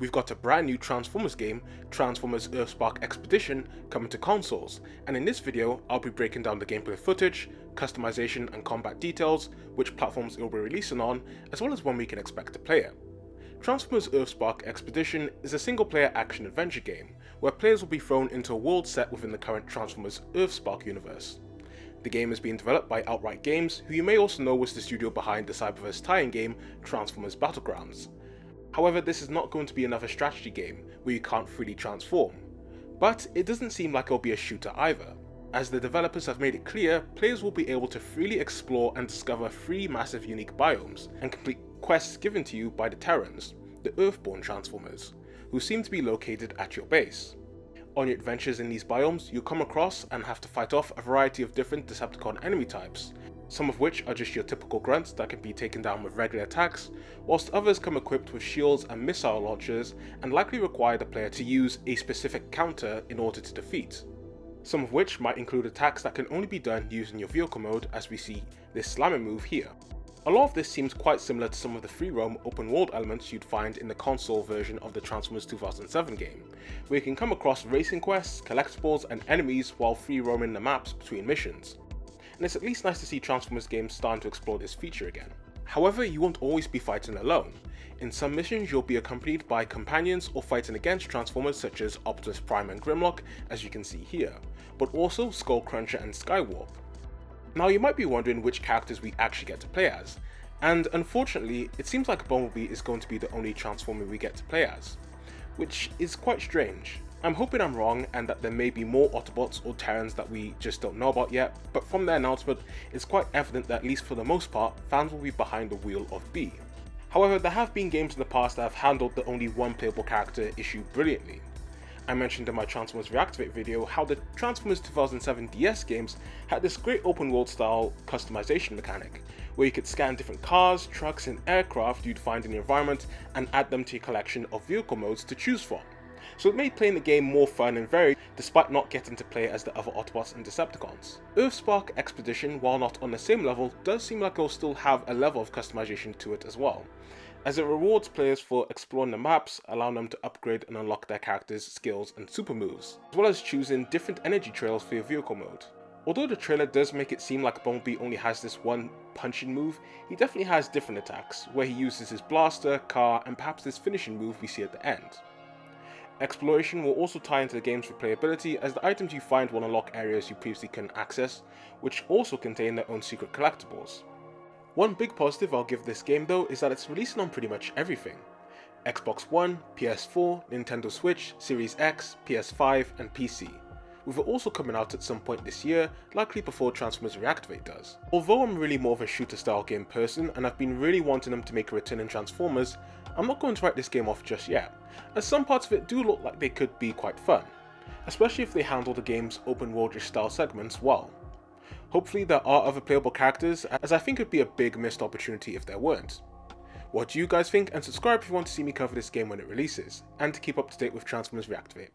We've got a brand new Transformers game, Transformers Earthspark Expedition, coming to consoles, and in this video I'll be breaking down the gameplay footage, customization and combat details, which platforms it will be releasing on, as well as when we can expect to play it. Transformers Earthspark Expedition is a single-player action-adventure game, where players will be thrown into a world set within the current Transformers Earthspark universe. The game is being developed by Outright Games, who you may also know was the studio behind the Cyberverse tie-in game Transformers Battlegrounds. However, this is not going to be another strategy game where you can't freely transform. But it doesn't seem like it'll be a shooter either, as the developers have made it clear players will be able to freely explore and discover 3 massive unique biomes and complete quests given to you by the Terrans, the Earthborn Transformers, who seem to be located at your base. On your adventures in these biomes, you'll come across and have to fight off a variety of different Decepticon enemy types, some of which are just your typical grunts that can be taken down with regular attacks, whilst others come equipped with shields and missile launchers and likely require the player to use a specific counter in order to defeat. Some of which might include attacks that can only be done using your vehicle mode, as we see this slamming move here. A lot of this seems quite similar to some of the free roam open world elements you'd find in the console version of the Transformers 2007 game, where you can come across racing quests, collectibles and enemies while free roaming the maps between missions. And it's at least nice to see Transformers games starting to explore this feature again. However, you won't always be fighting alone. In some missions you'll be accompanied by companions or fighting against Transformers such as Optimus Prime and Grimlock, as you can see here, but also Skullcruncher and Skywarp. Now you might be wondering which characters we actually get to play as, and unfortunately it seems like Bumblebee is going to be the only Transformer we get to play as, which is quite strange. I'm hoping I'm wrong and that there may be more Autobots or Terrans that we just don't know about yet, but from their announcement it's quite evident that at least for the most part, fans will be behind the wheel of B. However, there have been games in the past that have handled the only one playable character issue brilliantly. I mentioned in my Transformers Reactivate video how the Transformers 2007 DS games had this great open world style customization mechanic, where you could scan different cars, trucks and aircraft you'd find in the environment and add them to your collection of vehicle modes to choose from. So it made playing the game more fun and varied despite not getting to play as the other Autobots and Decepticons. Earthspark Expedition, while not on the same level, does seem like it'll still have a level of customization to it as well, as it rewards players for exploring the maps, allowing them to upgrade and unlock their characters' skills and super moves, as well as choosing different energy trails for your vehicle mode. Although the trailer does make it seem like Bumblebee only has this one punching move, he definitely has different attacks, where he uses his blaster, car and perhaps this finishing move we see at the end. Exploration will also tie into the game's replayability, as the items you find will unlock areas you previously couldn't access, which also contain their own secret collectibles. One big positive I'll give this game though is that it's releasing on pretty much everything: Xbox One, PS4, Nintendo Switch, Series X, PS5 and PC, with it also coming out at some point this year, likely before Transformers Reactivate does. Although I'm really more of a shooter style game person and I've been really wanting them to make a return in Transformers, I'm not going to write this game off just yet, as some parts of it do look like they could be quite fun, especially if they handle the game's open world style segments well. Hopefully there are other playable characters, as I think it would be a big missed opportunity if there weren't. What do you guys think, and subscribe if you want to see me cover this game when it releases, and to keep up to date with Transformers Reactivate.